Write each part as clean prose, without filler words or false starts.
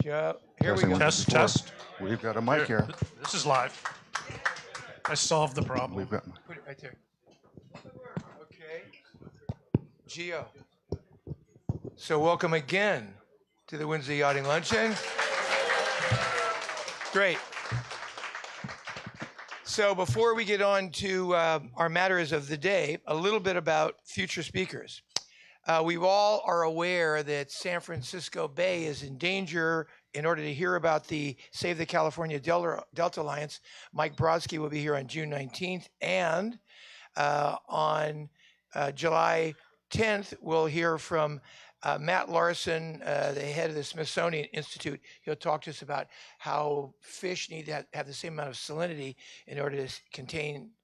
Joe, here we go. Test, test. We've got a mic here. This is live. I solved the problem. We've got. Put it right there. Okay. Gio. So welcome again to the Wednesday Yachting Luncheon. Great. So before we get on to our matters of the day, a little bit about future speakers. We all are aware that San Francisco Bay is in danger. In order to hear about the Save the California Delta Alliance, Mike Brodsky will be here on June 19th. And on July 10th, we'll hear from Matt Larson, the head of the Smithsonian Institute. He'll talk to us about how fish need to have the same amount of salinity in order to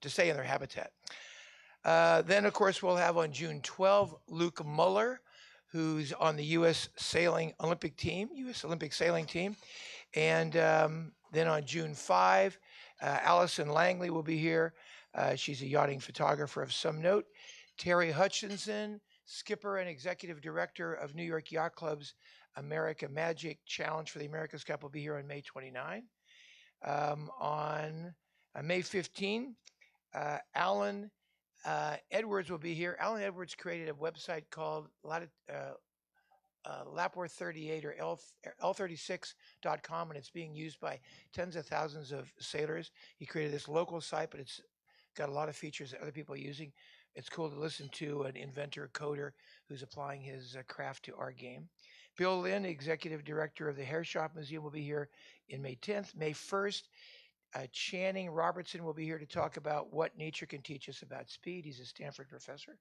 stay in their habitat. Then, of course, we'll have on June 12, Luke Muller, who's on the U.S. Olympic sailing team. And then on June 5, Allison Langley will be here. She's a yachting photographer of some note. Terry Hutchinson, skipper and executive director of New York Yacht Club's America Magic Challenge for the America's Cup, will be here on May 29. On May 15, Alan Edwards will be here. Alan Edwards created a website called Lapworth 38 or L36.com, and it's being used by tens of thousands of sailors. He created this local site, but it's got a lot of features that other people are using. It's cool to listen to an inventor, coder, who's applying his craft to our game. Bill Lynn, executive director of the Hair Shop Museum, will be here in May 10th. May 1st, Channing Robertson will be here to talk about what nature can teach us about speed. He's a Stanford professor.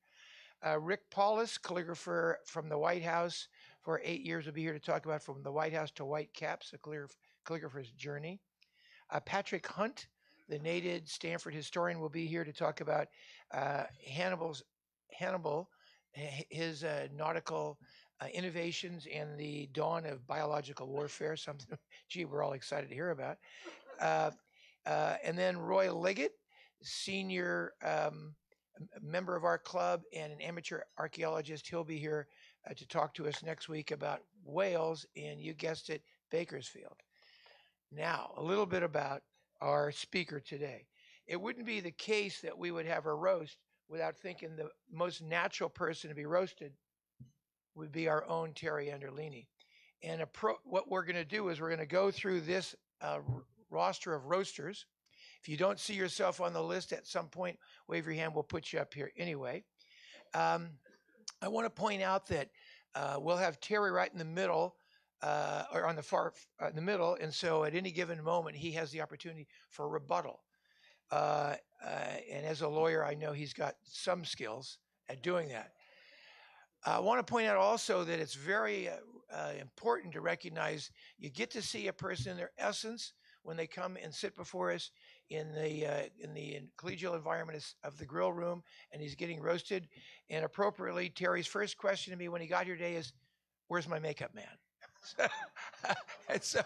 Rick Paulus, calligrapher from the White House for 8 years, will be here to talk about From the White House to White Caps, a calligrapher's journey. Patrick Hunt, the native Stanford historian, will be here to talk about Hannibal, his nautical innovations and the dawn of biological warfare, something, gee, we're all excited to hear about. And then Roy Liggett, senior member of our club and an amateur archaeologist. He'll be here to talk to us next week about whales in, you guessed it, Bakersfield. Now, a little bit about our speaker today. It wouldn't be the case that we would have a roast without thinking the most natural person to be roasted would be our own Terry Anderlini. And what we're going to do is we're going to go through this roster of roasters. If you don't see yourself on the list at some point, wave your hand. We'll put you up here anyway. I want to point out that we'll have Terry right in the middle, or on the far in the middle, and so at any given moment he has the opportunity for rebuttal. And as a lawyer, I know he's got some skills at doing that. I want to point out also that it's very important to recognize you get to see a person in their essence when they come and sit before us in the collegial environment of the grill room, and he's getting roasted. And appropriately, Terry's first question to me when he got here today is, "Where's my makeup man?" And so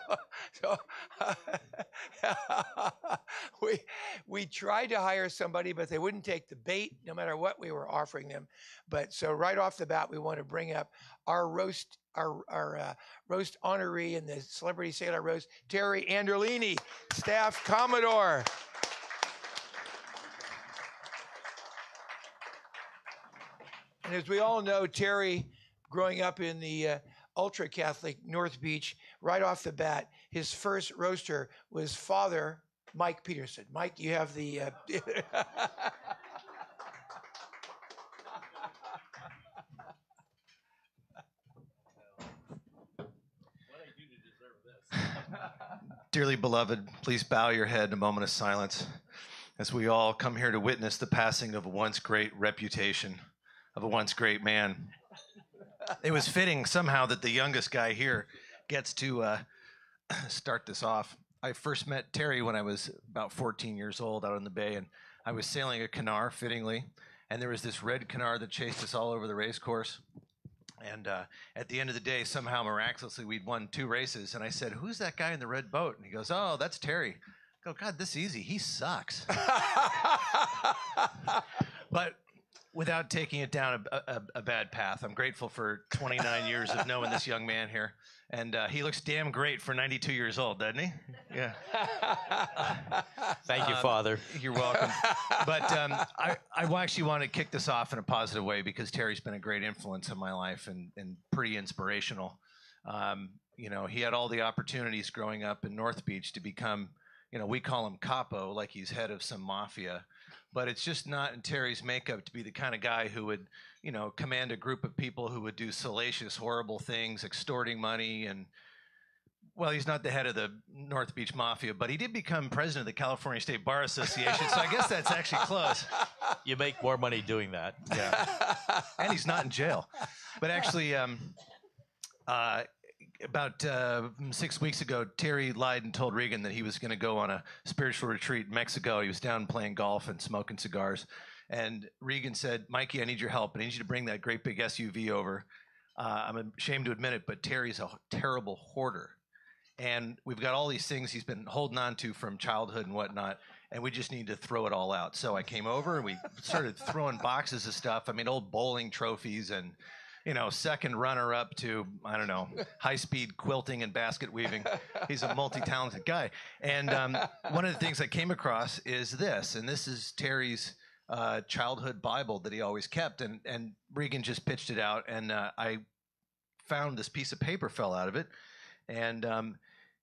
we tried to hire somebody, but they wouldn't take the bait, no matter what we were offering them. But so right off the bat, we want to bring up our roast honoree in the Celebrity Sailor Roast, Terry Anderlini, staff Commodore. And as we all know, Terry, growing up in the ultra-Catholic North Beach, right off the bat, his first roaster was Father Mike Peterson. Mike, you have the... Dearly beloved, please bow your head in a moment of silence as we all come here to witness the passing of a once great reputation, of a once great man. It was fitting somehow that the youngest guy here gets to start this off. I first met Terry when I was about 14 years old out on the bay, and I was sailing a Knarr, fittingly, and there was this red Knarr that chased us all over the race course. And at the end of the day, somehow miraculously, we'd won 2 races. And I said, "Who's that guy in the red boat?" And he goes, "Oh, that's Terry." I go, "God, this is easy. He sucks." But without taking it down a bad path, I'm grateful for 29 years of knowing this young man here. And he looks damn great for 92 years old, doesn't he? Yeah. Thank you, Father. You're welcome. But I actually want to kick this off in a positive way because Terry's been a great influence in my life and pretty inspirational. You know, he had all the opportunities growing up in North Beach to become, you know, we call him capo, like he's head of some mafia. But it's just not in Terry's makeup to be the kind of guy who would, you know, command a group of people who would do salacious, horrible things, extorting money. And, well, he's not the head of the North Beach Mafia, but he did become president of the California State Bar Association. So I guess that's actually close. You make more money doing that. Yeah. And he's not in jail. But actually, about 6 weeks ago, Terry lied and told Regan that he was going to go on a spiritual retreat in Mexico. He was down playing golf and smoking cigars. And Regan said, Mikey, I need your help. I need you to bring that great big SUV over. I'm ashamed to admit it, but Terry's a terrible hoarder. And we've got all these things he's been holding on to from childhood and whatnot, and we just need to throw it all out. So I came over and we started throwing boxes of stuff. I mean, old bowling trophies and, you know, second runner-up to, I don't know, high-speed quilting and basket weaving. He's a multi-talented guy. And one of the things I came across is this, and this is Terry's childhood Bible that he always kept. And Regan just pitched it out, and I found this piece of paper fell out of it, and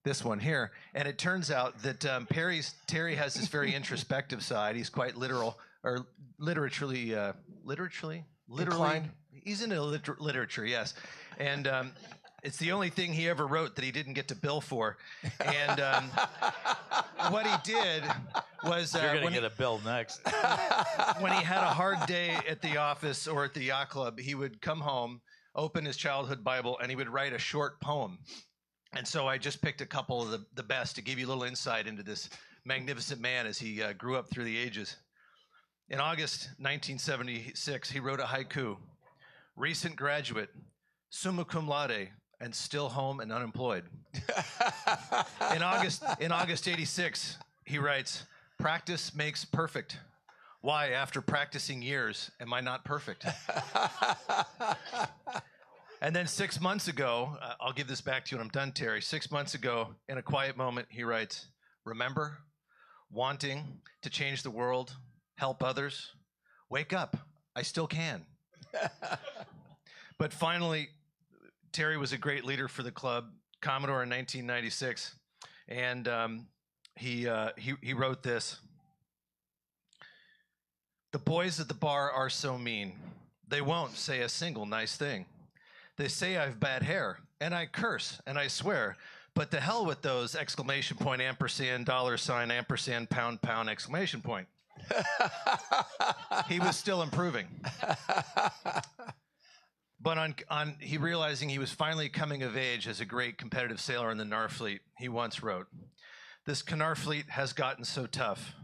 this one here. And it turns out that Terry has this very introspective side. He's quite literal, or literally. Inclined? He's into literature, yes. And it's the only thing he ever wrote that he didn't get to bill for. And what he did was... You're going to get a bill next. When he had a hard day at the office or at the yacht club, he would come home, open his childhood Bible, and he would write a short poem. And so I just picked a couple of the best to give you a little insight into this magnificent man as he grew up through the ages. In August 1976, he wrote a haiku. Recent graduate, summa cum laude, and still home and unemployed. In August 86, he writes, practice makes perfect. Why, after practicing years, am I not perfect? And then 6 months ago, I'll give this back to you when I'm done, Terry. 6 months ago, in a quiet moment, he writes, remember, wanting to change the world, help others, wake up, I still can. But finally, Terry was a great leader for the club, Commodore in 1996, and he wrote this. The boys at the bar are so mean. They won't say a single nice thing. They say I've bad hair, and I curse, and I swear, but to hell with those exclamation point, ampersand, dollar sign, ampersand, pound, pound, exclamation point. He was still improving. But on he realizing he was finally coming of age as a great competitive sailor in the Knarr fleet, he once wrote, this Knarr fleet has gotten so tough,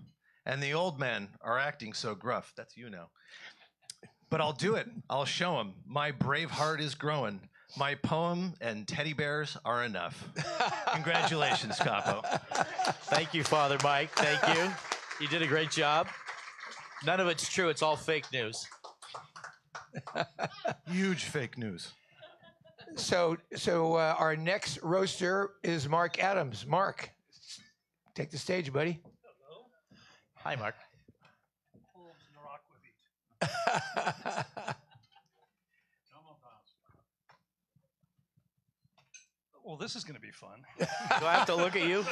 and the old men are acting so gruff. That's you now. But I'll do it. I'll show them. My brave heart is growing. My poem and teddy bears are enough. Congratulations, Capo. Thank you, Father Mike. Thank you. You did a great job. None of it's true. It's all fake news. Huge fake news. So our next roaster is Mark Adams. Mark, take the stage, buddy. Hello. Hi, Mark. Well, this is going to be fun. Do I have to look at you?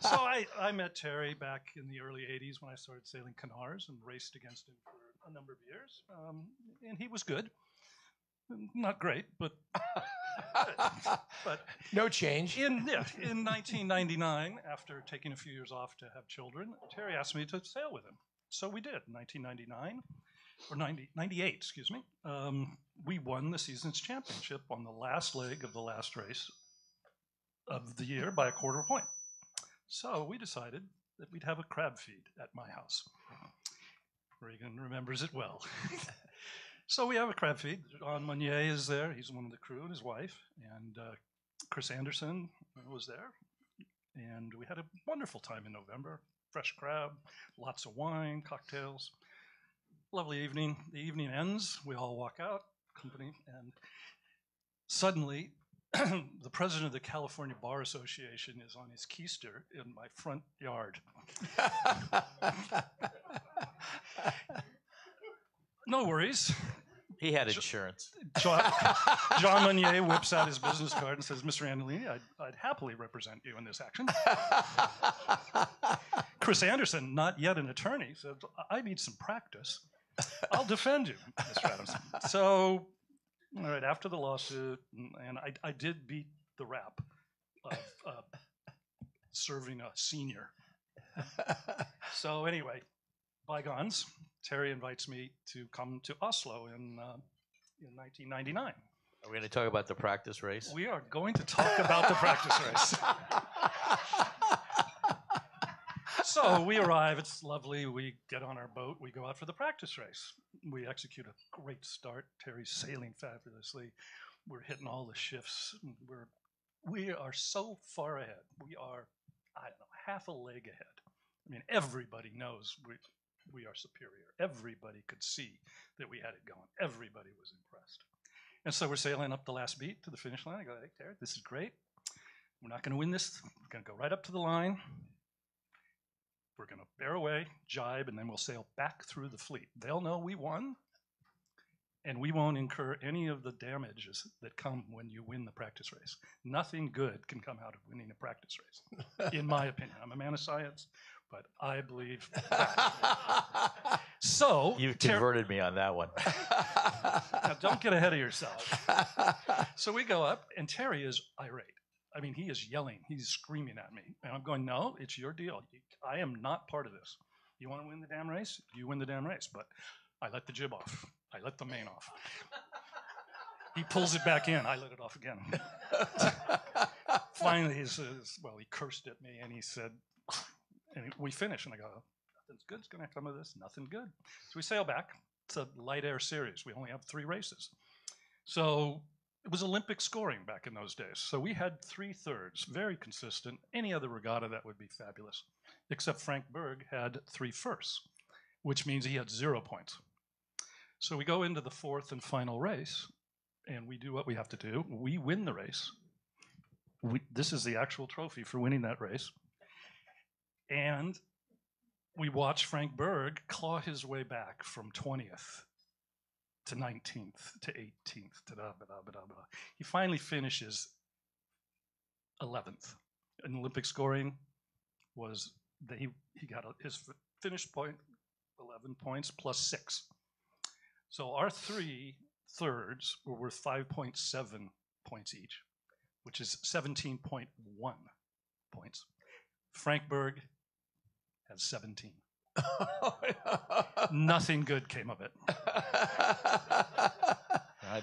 So I met Terry back in the early 80s when I started sailing Knarrs and raced against him for a number of years. And he was good. Not great, but no change. In 1999, after taking a few years off to have children, Terry asked me to sail with him. So we did, 1999, or 98, excuse me. We won the season's championship on the last leg of the last race of the year by a quarter point. So we decided that we'd have a crab feed at my house. Regan remembers it well. So we have a crab feed. John Meunier is there. He's one of the crew and his wife. And Chris Anderson was there. And we had a wonderful time in November. Fresh crab, lots of wine, cocktails. lovely evening. The evening ends. We all walk out, company, and suddenly the president of the California Bar Association is on his keister in my front yard. No worries. He had insurance. John Meunier whips out his business card and says, Mr. Anderlini, I'd happily represent you in this action. Chris Anderson, not yet an attorney, said, I need some practice. I'll defend you, Mr. Adams. So, all right, after the lawsuit, and I did beat the rap of serving a senior. So anyway, bygones. Terry invites me to come to Oslo in 1999. Are we going to talk about the practice race? We are going to talk about the practice race. So we arrive, it's lovely, we get on our boat, we go out for the practice race. We execute a great start, Terry's sailing fabulously, we're hitting all the shifts, we are so far ahead. We are, I don't know, half a leg ahead. I mean, everybody knows we are superior. Everybody could see that we had it going. Everybody was impressed. And so we're sailing up the last beat to the finish line. I go, hey, Terry, this is great. We're not going to win this. We're going to go right up to the line. We're going to bear away, jibe, and then we'll sail back through the fleet. They'll know we won, and we won't incur any of the damages that come when you win the practice race. Nothing good can come out of winning a practice race, in my opinion. I'm a man of science, but I believe that. So You converted me on that one. now, don't get ahead of yourself. So we go up, and Terry is irate. I mean, he is yelling. He's screaming at me. And I'm going, no, it's your deal. I am not part of this. You want to win the damn race? You win the damn race. But I let the jib off. I let the main off. He pulls it back in. I let it off again. Finally, he says, well, he cursed at me, and he said, and we finish. And I go, nothing's good's going to come of this. Nothing good. So we sail back. It's a light air series. We only have 3 races. So it was Olympic scoring back in those days. So we had 3/3, very consistent. Any other regatta, that would be fabulous. Except Frank Berg had 3/1, which means he had 0 points. So we go into the 4th and final race, and we do what we have to do. We win the race. This is the actual trophy for winning that race. And we watch Frank Berg claw his way back from 20th to 19th to 18th to da-ba-da-ba-da-ba. He finally finishes 11th. And Olympic scoring was that he got his finish point 11 points plus 6. So our 3/3 were worth 5.7 points each, which is 17.1 points. Frank Berg had 17. Nothing good came of it.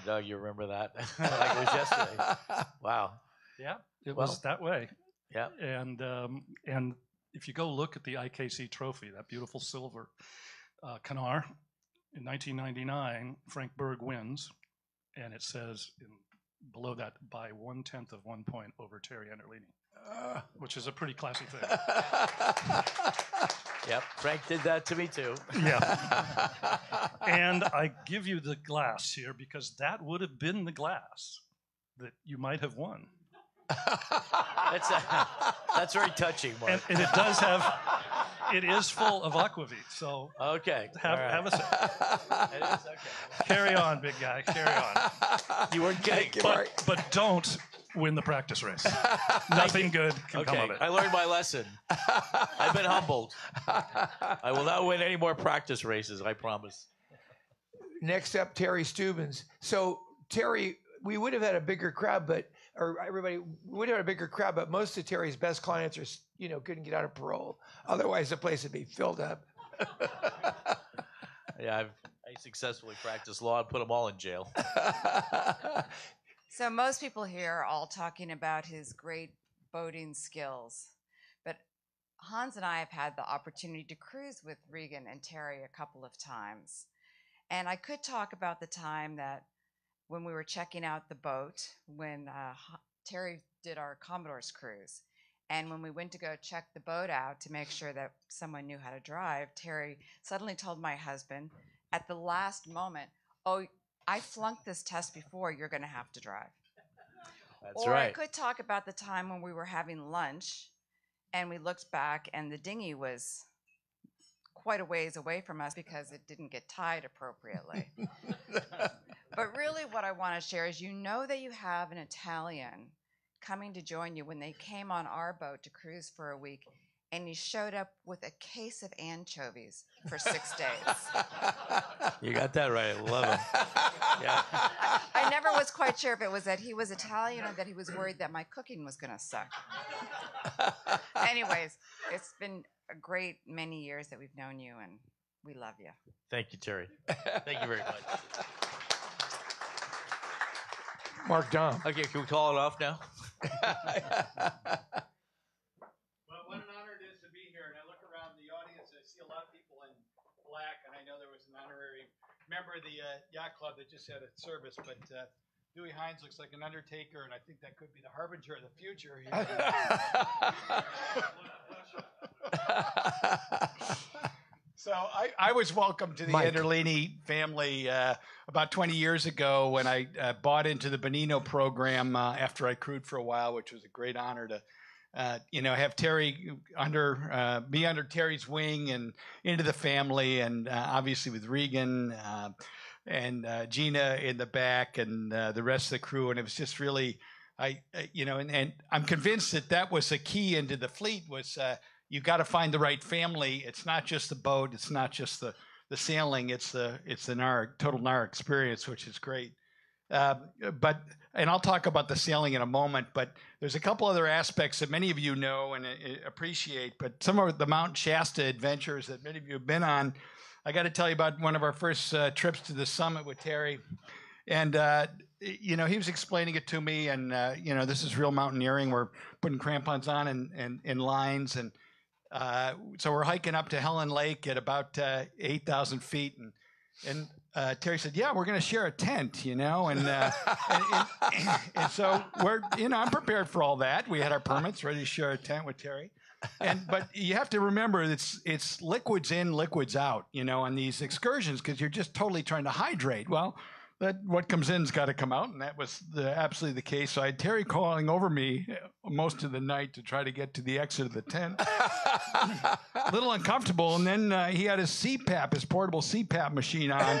Doug, you remember that? Like it was yesterday. Wow. Yeah, it was that way. Yeah. And if you go look at the IKC trophy, that beautiful silver Knarr, in 1999, Frank Berg wins, and it says below that by 1/10 of 1 point over Terry Anderlini, which is a pretty classy thing. Yep, Frank did that to me too. Yeah. And I give you the glass here because that would have been the glass that you might have won. That's very touching, Mark. And it is full of aquavit, so okay. Have a sip. It is okay. Carry on, big guy, carry on. You weren't kidding. But don't win the practice race. Nothing good can come of it. I learned my lesson. I've been humbled. I will not win any more practice races, I promise. Next up, Terry Stubens. So, Terry, we would have had a bigger crowd, but most of Terry's best clients are, couldn't get out of parole. Otherwise, the place would be filled up. Yeah, I successfully practiced law and put them all in jail. So most people here are all talking about his great boating skills, but Hans and I have had the opportunity to cruise with Regan and Terry a couple of times. And I could talk about the time that when we were checking out the boat, when Terry did our Commodore's cruise. And when we went to go check the boat out to make sure that someone knew how to drive, Terry suddenly told my husband, at the last moment, oh, I flunked this test before, you're going to have to drive. That's Or I right. could talk about the time when we were having lunch and we looked back and the dinghy was quite a ways away from us because it didn't get tied appropriately. But really what I want to share is you know that you have an Italian coming to join you when they came on our boat to cruise for a week, and he showed up with a case of anchovies for 6 days. You got that right. I love it. Yeah. I never was quite sure if it was that he was Italian or that he was worried that my cooking was going to suck. Anyways, it's been a great many years that we've known you, and we love you. Thank you, Terry. Thank you very much. Mark Dom. Okay, can we call it off now? Well, what an honor it is to be here. And I look around the audience, and I see a lot of people in black, and I know there was an honorary member of the Yacht Club that just had a service, but Dewey Hines looks like an undertaker, and I think that could be the harbinger of the future here. So I was welcomed to the Mike. Anderlini family about 20 years ago when I bought into the Bonino program after I crewed for a while, which was a great honor to have Terry be under Terry's wing and into the family, and obviously with Regan and Gina in the back and the rest of the crew, and it was just really, and I'm convinced that was a key into the fleet was. You got to find the right family. It's not just the boat. It's not just the sailing. It's the Knarr, total Knarr experience, which is great. And I'll talk about the sailing in a moment. But there's a couple other aspects that many of you know and appreciate. But some of the Mount Shasta adventures that many of you have been on. I got to tell you about one of our first trips to the summit with Terry, and he was explaining it to me. And this is real mountaineering. We're putting crampons on and lines and. So we're hiking up to Helen Lake at about 8,000 feet, and Terry said, "Yeah, we're going to share a tent, and so we're, I'm prepared for all that. We had our permits ready to share a tent with Terry, but you have to remember it's liquids in, liquids out, on these excursions because you're just totally trying to hydrate. Well." What comes in's got to come out, and that was absolutely the case. So I had Terry calling over me most of the night to try to get to the exit of the tent. A little uncomfortable, and then he had his CPAP, his portable CPAP machine on,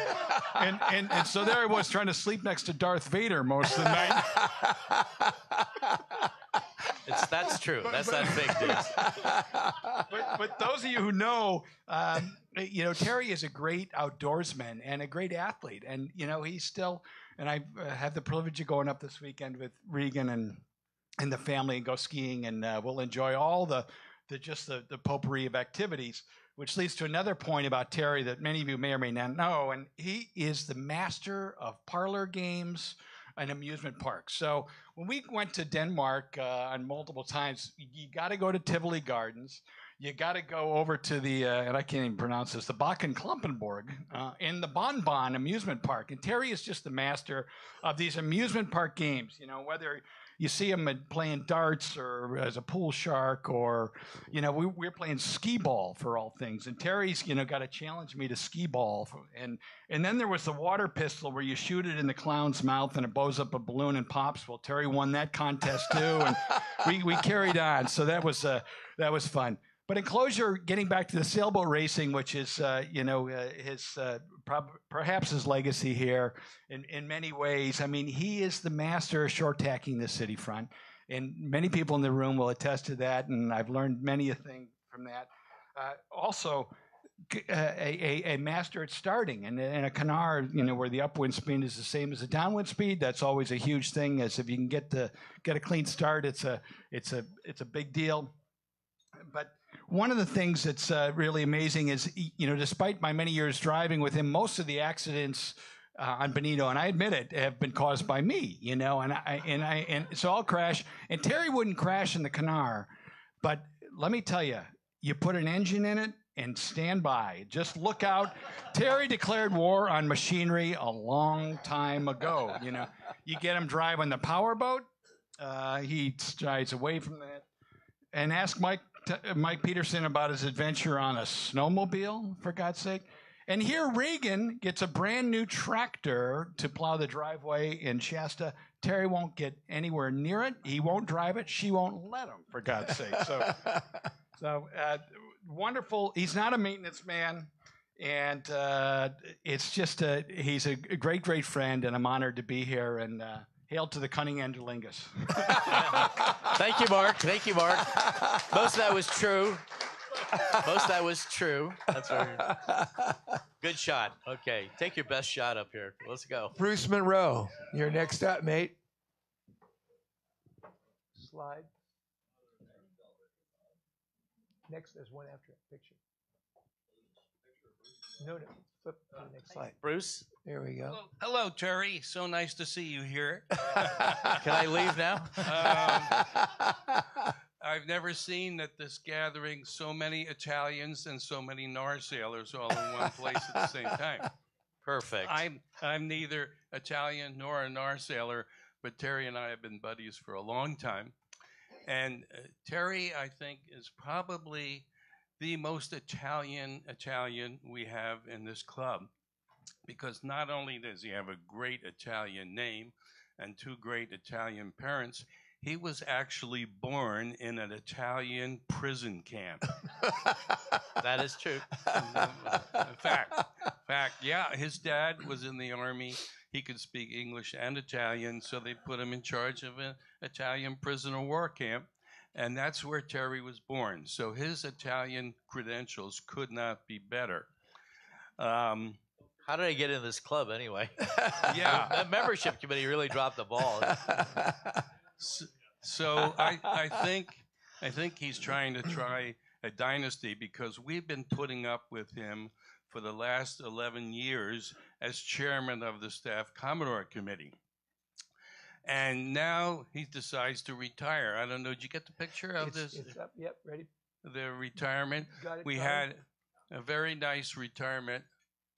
and so there I was trying to sleep next to Darth Vader most of the night. That's true. That's not fake news. But those of you who know, Terry is a great outdoorsman and a great athlete, and he's still. And I have the privilege of going up this weekend with Regan and the family and go skiing, and we'll enjoy all the potpourri of activities. Which leads to another point about Terry that many of you may or may not know, and he is the master of parlor games and amusement parks. So when we went to Denmark on multiple times, you got to go to Tivoli Gardens. You got to go over to the, and I can't even pronounce this, the Bakken Klumpenborg in the Bon Bon amusement park. And Terry is just the master of these amusement park games, whether you see him playing darts or as a pool shark or, we're playing skee ball for all things. And Terry's, got to challenge me to skee ball. And then there was the water pistol where you shoot it in the clown's mouth and it blows up a balloon and pops. Well, Terry won that contest too. And we carried on. So that was fun. But in closure, getting back to the sailboat racing, which is, perhaps his legacy here in many ways. I mean, he is the master of short tacking the city front. And many people in the room will attest to that. And I've learned many a thing from that. Also, a master at starting. And a Knarr, where the upwind speed is the same as the downwind speed, that's always a huge thing. As if you can get a clean start, it's a big deal. But one of the things that's really amazing is, despite my many years driving with him, most of the accidents on Bonito, and I admit it, have been caused by me, and so I'll crash. And Terry wouldn't crash in the Knarr, but let me tell you, you put an engine in it and stand by. Just look out. Terry declared war on machinery a long time ago. You get him driving the powerboat, he strides away from that. And ask Mike Peterson about his adventure on a snowmobile, for God's sake. And here Regan gets a brand new tractor to plow the driveway in Shasta. Terry won't get anywhere near it. He won't drive it. She won't let him, for God's sake. So wonderful. He's not a maintenance man. And it's just he's a great, great friend, and I'm honored to be here. And hail to the cunning Anderlingus. Thank you, Mark. Thank you, Mark. Most of that was true. Most of that was true. That's right. Good shot. Okay, take your best shot up here. Let's go. Bruce Munro, you're next up, mate. Slide. Next, there's one after it. Picture. No, flip to the next slide. Bruce? There we go. Hello, Terry. So nice to see you here. Can I leave now? I've never seen at this gathering so many Italians and so many Knarr sailors all in one place at the same time. Perfect. I'm neither Italian nor a Knarr sailor, but Terry and I have been buddies for a long time. And Terry, I think, is probably the most Italian we have in this club, because not only does he have a great Italian name and two great Italian parents, he was actually born in an Italian prison camp. That is true. Fact, yeah, his dad was in the army. He could speak English and Italian, so they put him in charge of an Italian prisoner war camp. And that's where Terry was born. So his Italian credentials could not be better. How did I get in this club anyway? Yeah. The membership committee really dropped the ball. So I think he's trying a dynasty, because we've been putting up with him for the last 11 years as chairman of the staff Commodore committee. And now he decides to retire. I don't know. Did you get the picture of this? It's up. Yep, ready. The retirement. Got it. We had a very nice retirement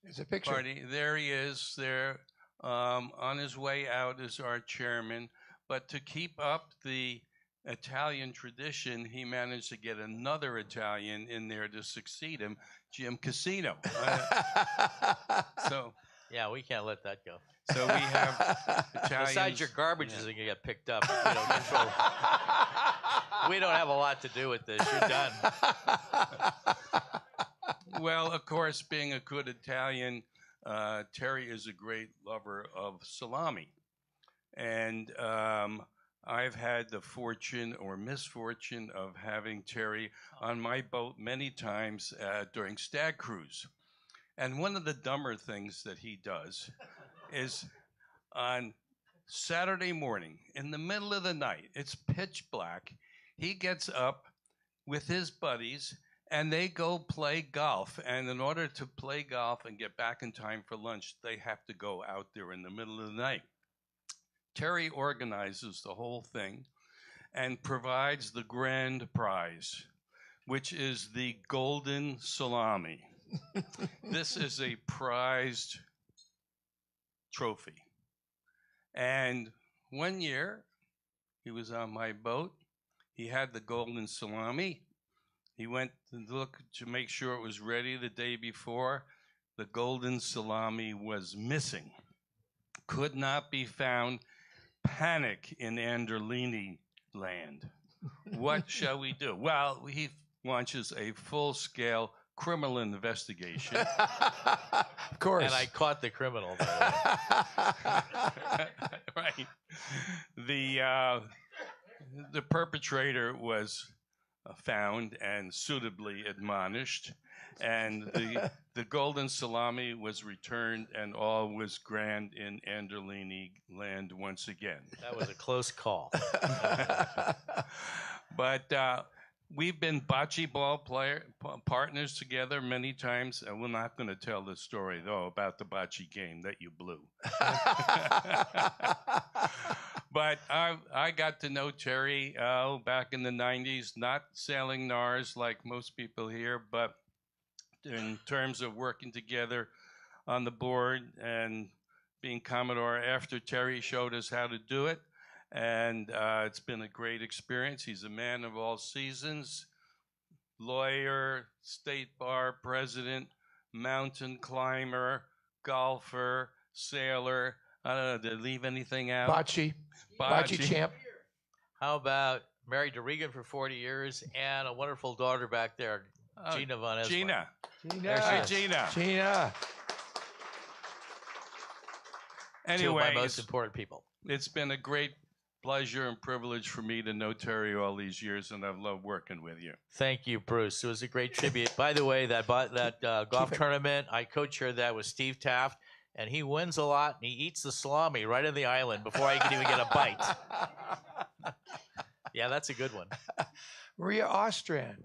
There's a picture. party. There he is. There, on his way out is our chairman. But to keep up the Italian tradition, he managed to get another Italian in there to succeed him, Jim Casino. So Yeah, we can't let that go. we have Italians. Besides, your garbage isn't going to get picked up if we don't control. We don't have a lot to do with this. You're done. Well, of course, being a good Italian, Terry is a great lover of salami. And I've had the fortune or misfortune of having Terry on my boat many times during stag cruise. And one of the dumber things that he does is on Saturday morning, in the middle of the night, it's pitch black, he gets up with his buddies and they go play golf. And in order to play golf and get back in time for lunch, they have to go out there in the middle of the night. Terry organizes the whole thing and provides the grand prize, which is the golden salami. This is a prized trophy. And one year, he was on my boat. He had the golden salami. He went to look to make sure it was ready the day before. The golden salami was missing, could not be found. Panic in Anderlini land. What shall we do? Well, he launches a full-scale criminal investigation. Of course. And I caught the criminal. Right. The perpetrator was found and suitably admonished, and the golden salami was returned, and all was grand in Anderlini land once again. That was a close call. But we've been bocce ball partners together many times, and we're not going to tell the story, though, about the bocce game that you blew. But I got to know Terry back in the 90s, not sailing Knarrs like most people here, but in terms of working together on the board and being Commodore after Terry showed us how to do it. And it's been a great experience. He's a man of all seasons, lawyer, state bar president, mountain climber, golfer, sailor. I don't know. Did I leave anything out? Bocce champ. How about married to Regan for 40 years and a wonderful daughter back there, Gina von Esma. Gina. Gina. Gina. Gina. Two of my Anyway, most important people. it's been a great pleasure and privilege for me to know Terry all these years, and I've loved working with you. Thank you, Bruce. It was a great tribute. By the way, that golf tournament, I co-chaired that with Steve Taft, and he wins a lot, and he eats the salami right on the island before I can even get a bite. Yeah, that's a good one. Maria Ostrand.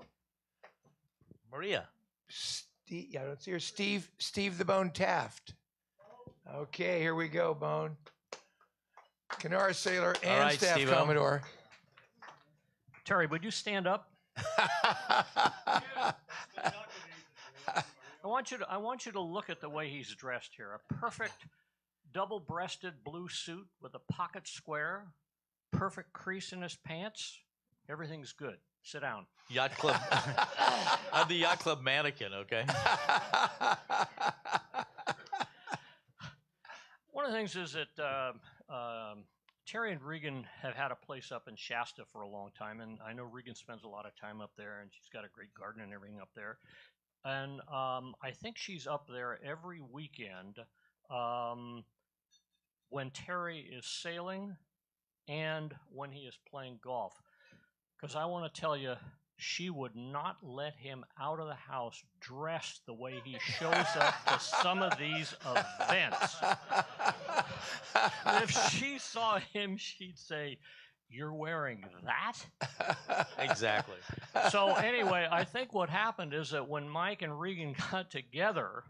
Maria. I don't see her. Steve the Bone Taft. Okay, here we go, Bone. Knarr sailor and right, staff Steve-o. Commodore. Terry, would you stand up? I want you to look at the way he's dressed here. A perfect double-breasted blue suit with a pocket square, perfect crease in his pants. Everything's good. Sit down. Yacht Club. I'm the Yacht Club mannequin, okay? One of the things is that Terry and Regan have had a place up in Shasta for a long time, and I know Regan spends a lot of time up there, and she's got a great garden and everything up there. And I think she's up there every weekend when Terry is sailing and when he is playing golf. Because I want to tell you, she would not let him out of the house dressed the way he shows up to some of these events. If she saw him, she'd say, "You're wearing that?" Exactly. So anyway, I think what happened is that when Mike and Regan got together,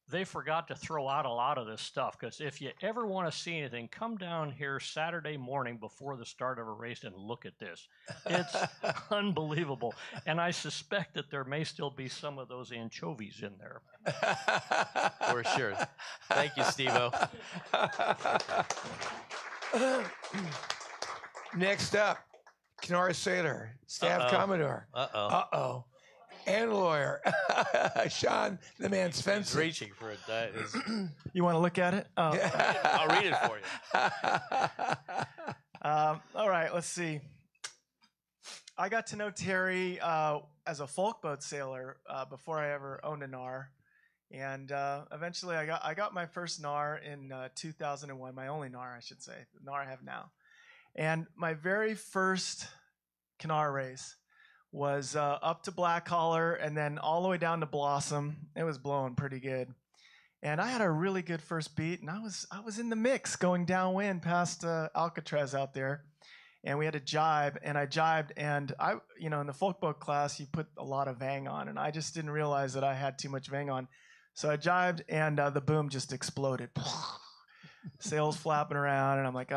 they forgot to throw out a lot of this stuff. Because if you ever want to see anything, come down here Saturday morning before the start of a race and look at this. It's unbelievable. And I suspect that there may still be some of those anchovies in there. For sure. Thank you, Steve-o. Next up, Knarr sailor, staff Commodore. Uh-oh. And lawyer, Sean the man He's Svendsen. reaching for it. You want to look at it? Oh. I'll read it for you. All right, let's see. I got to know Terry as a folk boat sailor before I ever owned a Knarr. And eventually I got my first Knarr in 2001, my only Knarr, I should say, the Knarr I have now. And my very first Knarr race was up to Black Collar and then all the way down to Blossom. It was blowing pretty good. And I had a really good first beat, and I was in the mix going downwind past Alcatraz out there. And we had a jibe, and I jibed, and in the folk boat class, you put a lot of vang on, and I just didn't realize that I had too much vang on. So I jibed, and the boom just exploded. Sails flapping around, and I'm like,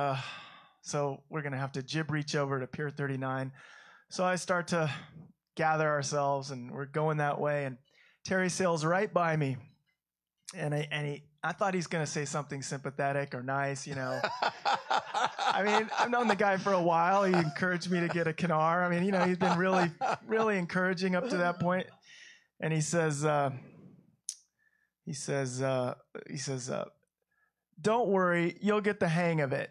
so we're going to have to jib reach over to Pier 39. So I start to gather ourselves, and we're going that way, and Terry sails right by me. And I thought he's going to say something sympathetic or nice, I mean, I've known the guy for a while. He encouraged me to get a Knarr. I mean, he's been really, really encouraging up to that point. And he says, "Don't worry, you'll get the hang of it."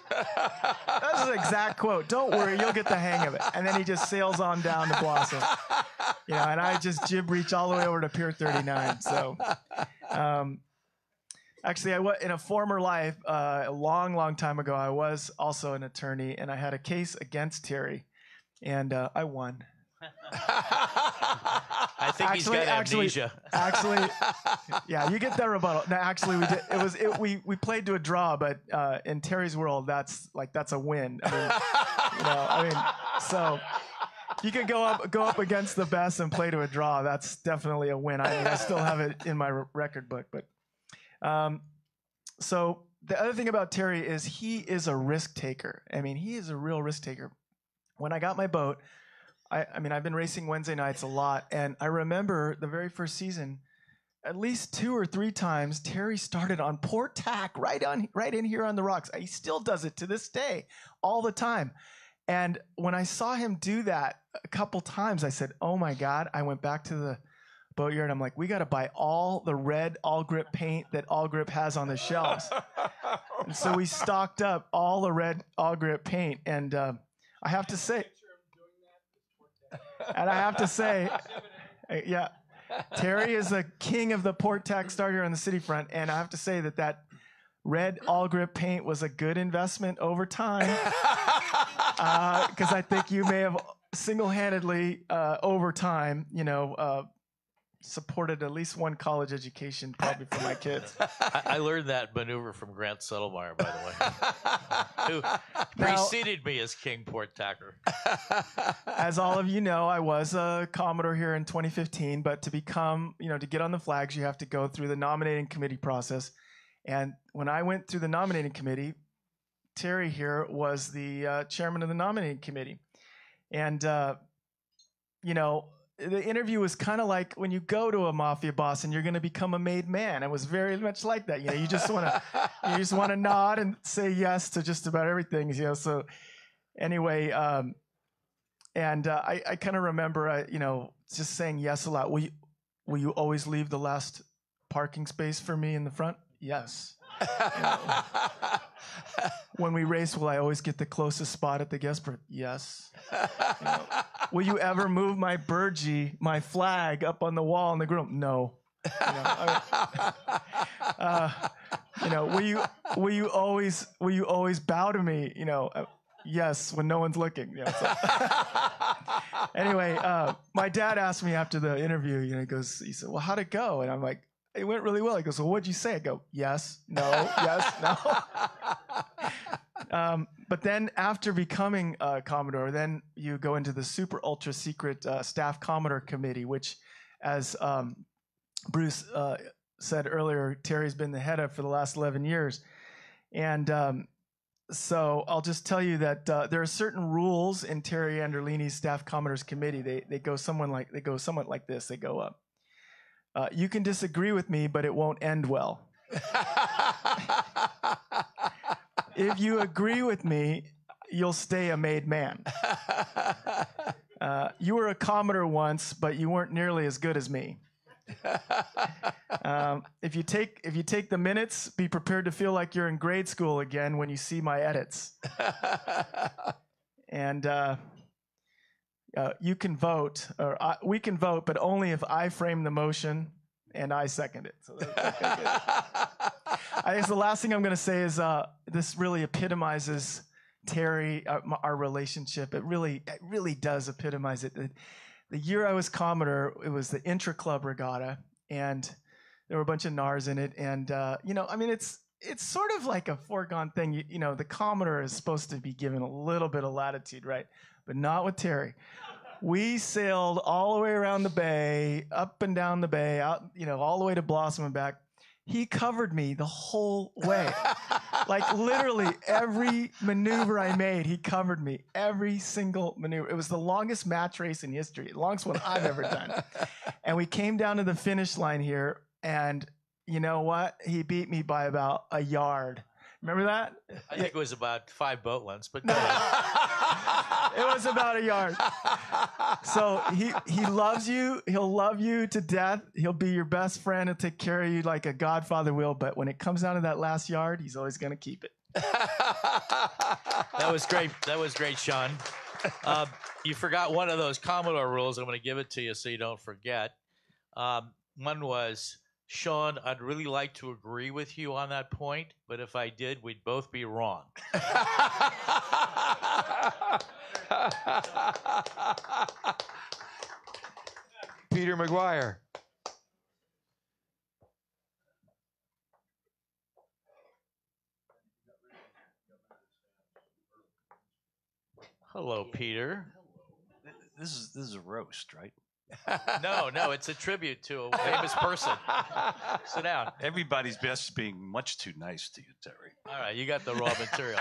That's an exact quote. "Don't worry, you'll get the hang of it." And then he just sails on down to Blossom. And I just jib reach all the way over to Pier 39. So, actually, in a former life, a long, long time ago, I was also an attorney, and I had a case against Terry, and I won. I think he's got amnesia. Actually, yeah, you get that rebuttal. No, actually, we did. We played to a draw, but in Terry's world, that's a win. I mean, so you could go up against the best and play to a draw. That's definitely a win. I still have it in my record book. But so the other thing about Terry is he is a risk taker. I mean, he is a real risk taker. When I got my boat, I mean, I've been racing Wednesday nights a lot, and I remember the very first season, at least 2 or 3 times, Terry started on port tack right in here on the rocks. He still does it to this day, all the time. And when I saw him do that a couple times, I said, "Oh my God!" I went back to boat yard. I'm like, we got to buy all the red all grip paint that all grip has on the shelves. And so we stocked up all the red all grip paint. And I have to say, yeah, Terry is the king of the port tack starter on the city front. And I have to say that red all grip paint was a good investment over time. Because I think you may have single-handedly over time, supported at least one college education probably for my kids. I learned that maneuver from Grant Settlemeyer, by the way, who preceded me as King Port Tacker. As all of you know, I was a Commodore here in 2015, but to become, to get on the flags, you have to go through the nominating committee process. And when I went through the nominating committee, Terry here was the chairman of the nominating committee. And, the interview was kind of like when you go to a mafia boss and you're going to become a made man. It was very much like that. You just want to nod and say yes to just about everything. So anyway, I kind of remember, just saying yes a lot. Will you always leave the last parking space for me in the front? Yes. When we race, will I always get the closest spot at the guest berth? Yes. Will you ever move my burgee, my flag, up on the wall in the room? No. Will you always bow to me? Yes, when no one's looking. Anyway, my dad asked me after the interview. He said, "Well, how'd it go?" And I'm like, "It went really well." He goes, "Well, what'd you say?" I go, "Yes, no, yes, no." But then after becoming a Commodore, then you go into the super ultra secret staff Commodore committee, which, as Bruce said earlier, Terry's been the head of for the last 11 years. And so I'll just tell you that there are certain rules in Terry Anderlini's staff Commodores committee. They go somewhat like this. They go up. You can disagree with me, but it won't end well. If you agree with me, you'll stay a made man. You were a Commodore once, but you weren't nearly as good as me. If you take the minutes, be prepared to feel like you're in grade school again when you see my edits. And you can vote, or we can vote, but only if I frame the motion and I second it. So I guess the last thing I'm going to say is this really epitomizes Terry, our relationship. It really does epitomize it. The year I was Commodore, it was the intra-club regatta, and there were a bunch of Knarrs in it. And it's sort of like a foregone thing. The Commodore is supposed to be given a little bit of latitude, right? But not with Terry. We sailed all the way around the bay, up and down the bay, out, all the way to Blossom and back. He covered me the whole way. Like literally every maneuver I made, he covered me. Every single maneuver. It was the longest match race in history, the longest one I've ever done. And we came down to the finish line here, and you know what? He beat me by about a yard. Remember that? I think it was about 5 boat lengths, but it was about a yard. So he loves you. He'll love you to death. He'll be your best friend. He'll take care of you like a godfather will. But when it comes down to that last yard, he's always going to keep it. That was great. That was great, Sean. You forgot one of those Commodore rules. I'm going to give it to you so you don't forget. One was, Sean, I'd really like to agree with you on that point, but if I did, we'd both be wrong. Peter McGuire. Hello, Peter. This is a roast, right? No, it's a tribute to a famous person. Sit down. Everybody's best being much too nice to you, Terry. All right, you got the raw material.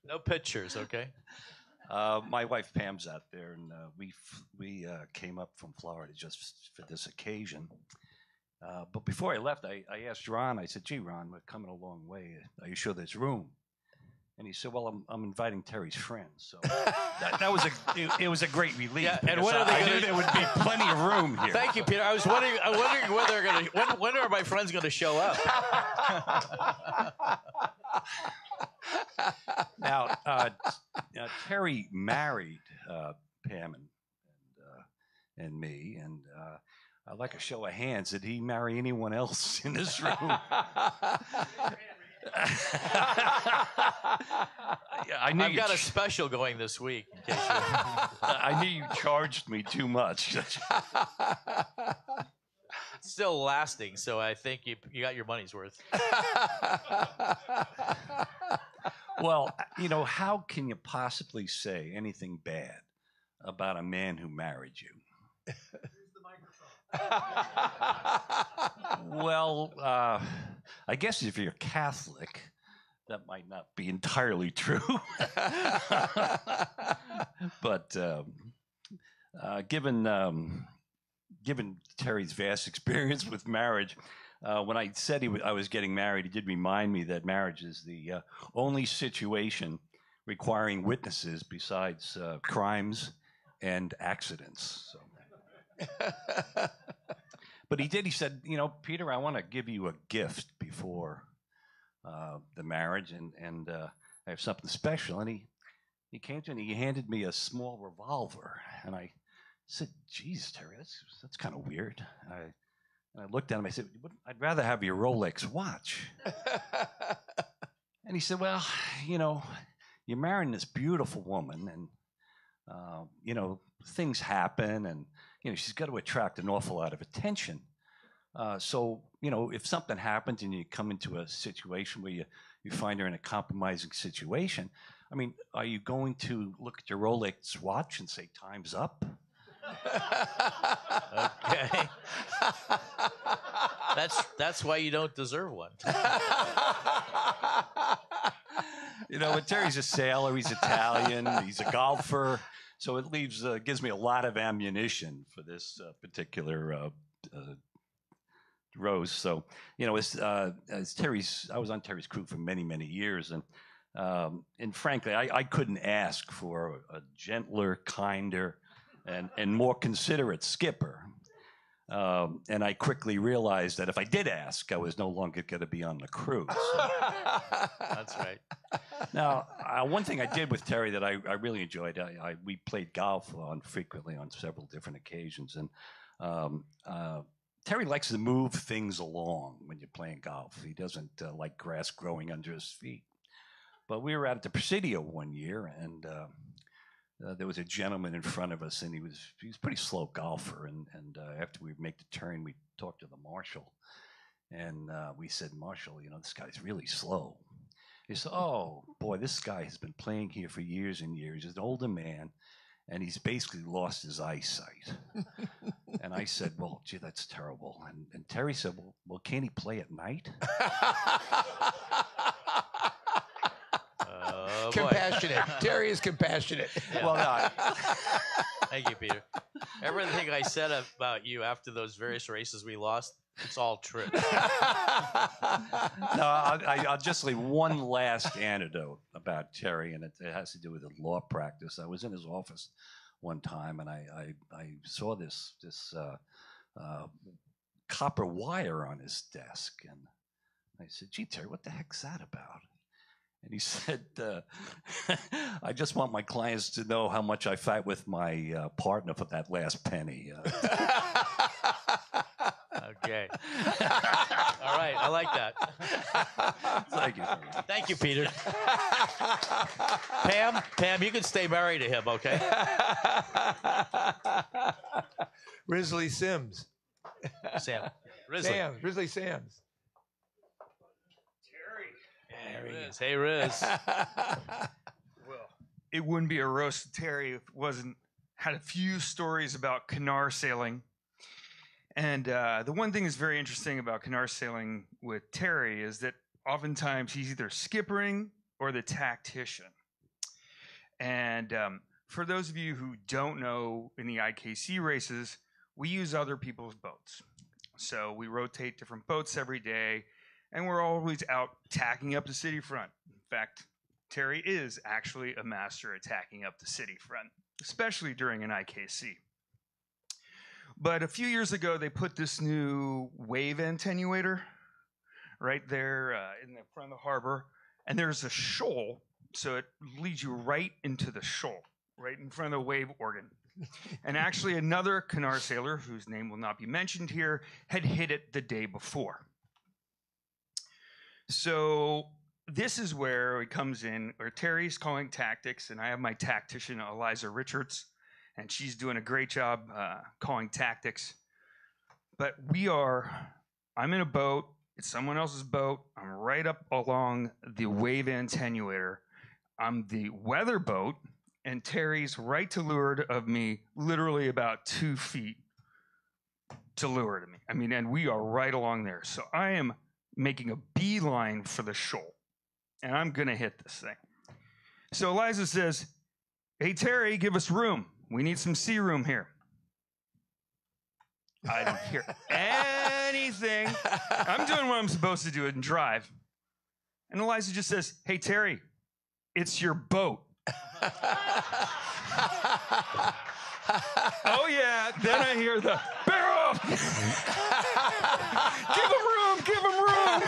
No pictures, okay? My wife Pam's out there, and we came up from Florida just for this occasion. But before I left, I asked Ron. I said, "Gee, Ron, we're coming a long way. Are you sure there's room?" And he said, "Well, I'm inviting Terry's friends." So that was it was a great relief. Yeah, and because when are they I gonna- knew there would be plenty of room here. Thank you, Peter. I was wondering whether they're going to when are my friends going to show up? Now, Terry married Pam and me, and I'd like a show of hands. Did he marry anyone else in this room? I knew I've got a special going this week. In case I knew you charged me too much. it's still lasting, so I think you got your money's worth. Well, how can you possibly say anything bad about a man who married you? Well, I guess if you're Catholic, that might not be entirely true. But given Terry's vast experience with marriage, when I said I was getting married, he did remind me that marriage is the only situation requiring witnesses besides crimes and accidents. So. But he said, Peter, I want to give you a gift before the marriage, and I have something special. And he came to me and he handed me a small revolver. And I said, geez, Terry, that's kind of weird. And I looked at him, I said, I'd rather have your Rolex watch. And he said, well, you're marrying this beautiful woman, and, things happen, and, she's got to attract an awful lot of attention. So, if something happens and you come into a situation where you find her in a compromising situation, I mean, are you going to look at your Rolex watch and say, time's up? Okay. That's why you don't deserve one. But Terry's a sailor, he's Italian, he's a golfer, so it gives me a lot of ammunition for this particular rose. So, as Terry's, I was on Terry's crew for many, many years, and frankly, I couldn't ask for a gentler, kinder, and more considerate skipper. And I quickly realized that if I did ask, I was no longer going to be on the crew. So. That's right. Now, one thing I did with Terry that I really enjoyed, we played golf frequently on several different occasions, and Terry likes to move things along when you're playing golf. He doesn't like grass growing under his feet. But we were out at the Presidio one year, and there was a gentleman in front of us, and he was a pretty slow golfer. And after we make the turn, we talked to the marshal, and we said, Marshal, this guy's really slow. He said, oh, boy, this guy has been playing here for years and years. He's an older man, and he's basically lost his eyesight. And I said, well, gee, that's terrible. And Terry said, well, can't he play at night? Compassionate. Terry is compassionate. Yeah. Well, no. Thank you, Peter. Everything I said about you after those various races we lost, it's all true. No, I'll just leave one last anecdote about Terry, and it has to do with the law practice. I was in his office one time, and I saw this copper wire on his desk, and I said, gee, Terry, what the heck's that about? And he said, I just want my clients to know how much I fight with my partner for that last penny. Okay. All right. I like that. Thank you. Thank you, Peter. Pam, you can stay married to him, okay? Risley Sims. Sam. Risley. Risley Sims. There he is. Hey, Riz. Well, it wouldn't be a roast of Terry if it wasn't had a few stories about Knarr sailing. And the one thing that's very interesting about Knarr sailing with Terry is that oftentimes he's either skippering or the tactician. And for those of you who don't know, in the IKC races, we use other people's boats. So we rotate different boats every day, and we're always out tacking up the city front. In fact, Terry is actually a master at tacking up the city front, especially during an IKC. But a few years ago, they put this new wave attenuator right there in the front of the harbor, and there's a shoal, so it leads you right into the shoal, right in front of the wave organ. And actually, another Knarr sailor, whose name will not be mentioned here, had hit it the day before. So this is where it comes in, where Terry's calling tactics, and I have my tactician, Eliza Richards, and she's doing a great job calling tactics. But I'm in a boat, it's someone else's boat, I'm right up along the wave attenuator. I'm the weather boat, and Terry's right to leeward of me, literally about 2 feet to leeward of me. I mean, and we are right along there. So I am making a beeline for the shoal, and I'm gonna hit this thing. So Eliza says, "Hey, Terry, give us room. We need some sea room here." I don't hear anything. I'm doing what I'm supposed to do and drive. And Eliza just says, "Hey, Terry, it's your boat." Oh, yeah. Then I hear the, "Bear off!" Give him room, give him room.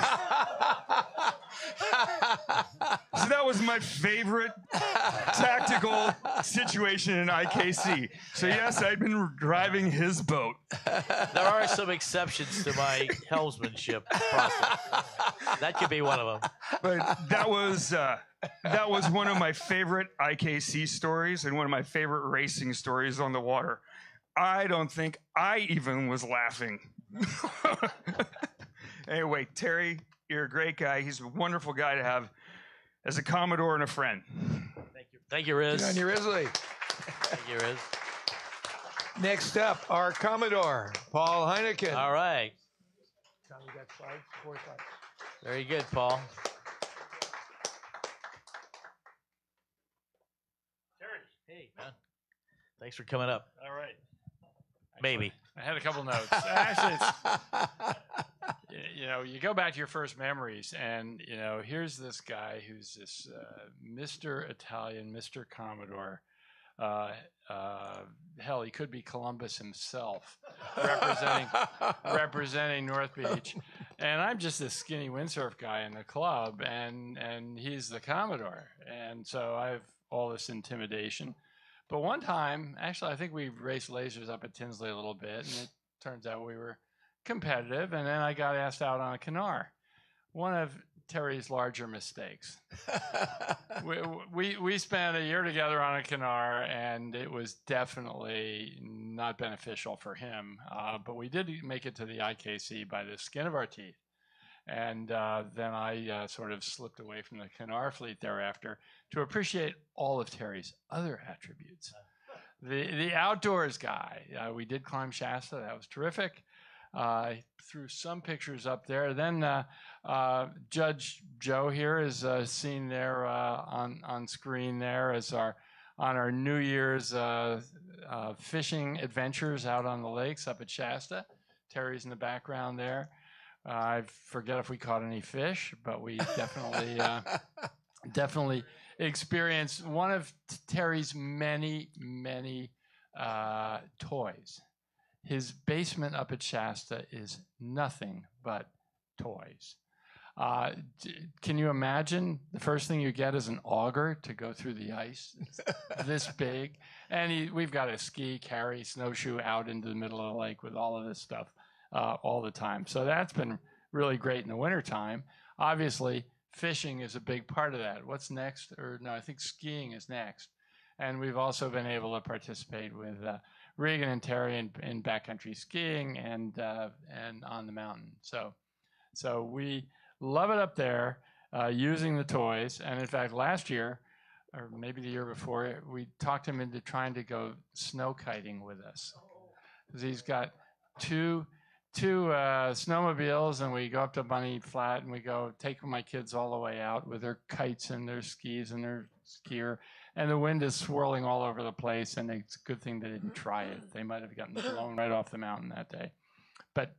So that was my favorite tactical situation in IKC. So yes, I'd been driving his boat. There are some exceptions to my helmsmanship process. That could be one of them. But that was one of my favorite IKC stories and one of my favorite racing stories on the water. I don't think I even was laughing. Anyway, Terry, you're a great guy. He's a wonderful guy to have as a Commodore and a friend. Thank you. Thank you, Riz. Good on you, Risley. Thank you, Riz. Next up, our Commodore, Paul Heineken. All right. Tom, you got slides? 4 slides. Very good, Paul. Terry. Hey, man. Thanks for coming up. All right. Maybe. I had a couple notes. Actually, you go back to your first memories, and here's this guy who's this Mr. Italian, Mr. Commodore. Hell, he could be Columbus himself, representing North Beach, and I'm just this skinny windsurf guy in the club, and he's the Commodore, and so I have all this intimidation. But one time, actually, I think we raced lasers up at Tinsley a little bit, and it turns out we were competitive, and then I got asked out on a Knarr. One of Terry's larger mistakes. we spent a year together on a Knarr, and it was definitely not beneficial for him. But we did make it to the IKC by the skin of our teeth. And then I sort of slipped away from the Knarr fleet thereafter to appreciate all of Terry's other attributes. The outdoors guy. We did climb Shasta. That was terrific. I threw some pictures up there. Then Judge Joe here is seen there on screen there as on our New Year's fishing adventures out on the lakes up at Shasta. Terry's in the background there. I forget if we caught any fish, but we definitely experienced one of Terry's many toys. His basement up at Shasta is nothing but toys. Can you imagine the first thing you get is an auger to go through the ice? It's this big. And we've got a ski, carry, snowshoe out into the middle of the lake with all of this stuff all the time. So that's been really great in the wintertime. Obviously, fishing is a big part of that. What's next? I think skiing is next. And we've also been able to participate with Regan and Terry in backcountry skiing and on the mountain. So we love it up there using the toys. And in fact, last year, or maybe the year before, we talked him into trying to go snow kiting with us. Because he's got two snowmobiles, and we go up to Bunny Flat, and we go take my kids all the way out with their kites and their skis and their skier. And the wind is swirling all over the place, and it's a good thing they didn't try it. They might have gotten blown right off the mountain that day. But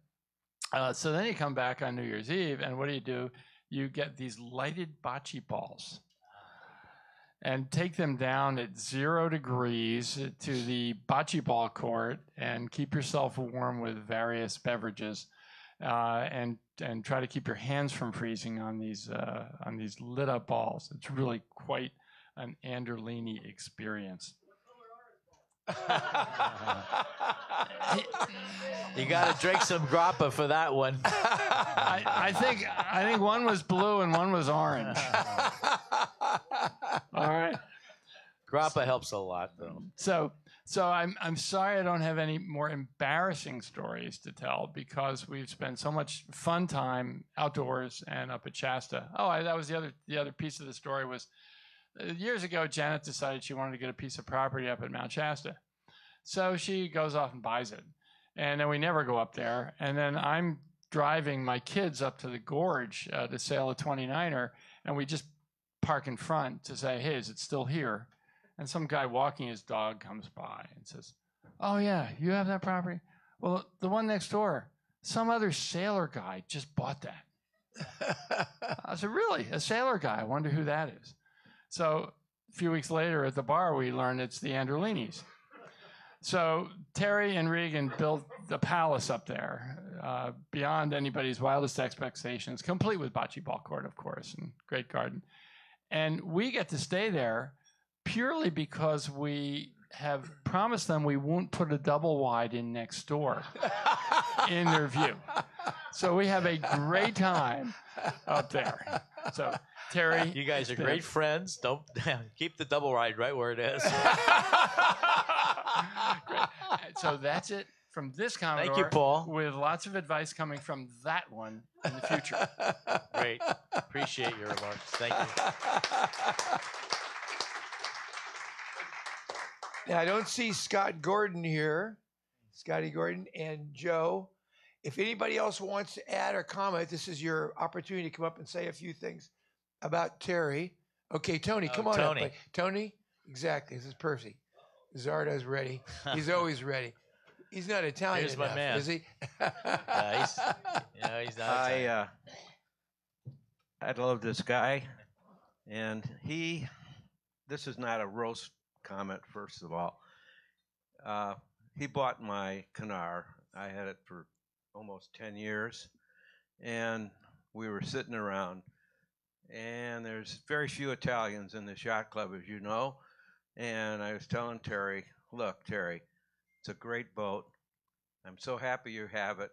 so then you come back on New Year's Eve, and what do? You get these lighted bocce balls. and take them down at 0 degrees to the bocce ball court and keep yourself warm with various beverages, and try to keep your hands from freezing on these lit up balls. It's really quite an Anderlini experience. You got to drink some grappa for that one. I think one was blue and one was orange. All right. Grappa helps a lot, though. So I'm sorry I don't have any more embarrassing stories to tell, because we've spent so much fun time outdoors and up at Shasta. That was the other piece of the story was years ago, Janet decided she wanted to get a piece of property up at Mount Shasta. So she goes off and buys it. And then we never go up there. And then I'm driving my kids up to the gorge to sail a 29er, and we just park in front to say, hey, is it still here? And some guy walking his dog comes by and says, oh, yeah, you have that property? Well, the one next door, some other sailor guy just bought that. I said, really? A sailor guy? I wonder who that is. So a few weeks later at the bar, we learned it's the Anderlinis. So Terry and Regan built the palace up there, beyond anybody's wildest expectations, complete with bocce ball court, of course, and great garden. And we get to stay there purely because we have promised them we won't put a double wide in next door in their view. So we have a great time up there. So Terry, you guys are great friends. Don't keep the double ride right where it is. Great. So that's it from this Commodore. Thank you, Paul. With lots of advice coming from that one in the future. Great. Appreciate your remarks. Thank you. Now, I don't see Scott Gordon here. Scotty Gordon and Joe. If anybody else wants to add or comment, this is your opportunity to come up and say a few things about Terry. Okay, Tony, come on Tony. up. Tony? Exactly. This is Percy. Zardo's ready. He's always ready. He's not Italian Here's my enough, man. is he? He's not Italian. I love this guy, and this is not a roast comment, first of all. He bought my Knarr. I had it for almost 10 years, and we were sitting around, and there's very few Italians in this yacht club, as you know, and I was telling Terry, look, Terry, it's a great boat. I'm so happy you have it.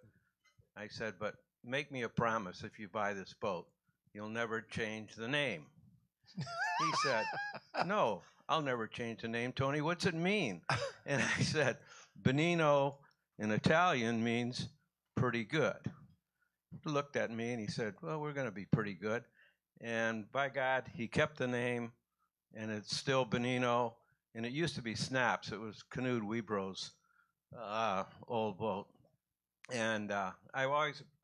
I said, but make me a promise if you buy this boat, you'll never change the name. He said, no, I'll never change the name, Tony. What's it mean? And I said, Benino in Italian means pretty good. He looked at me and he said, well, we're going to be pretty good. And by God, he kept the name, and it's still Benino. And it used to be Snaps. It was Canoed Webro's old boat. And I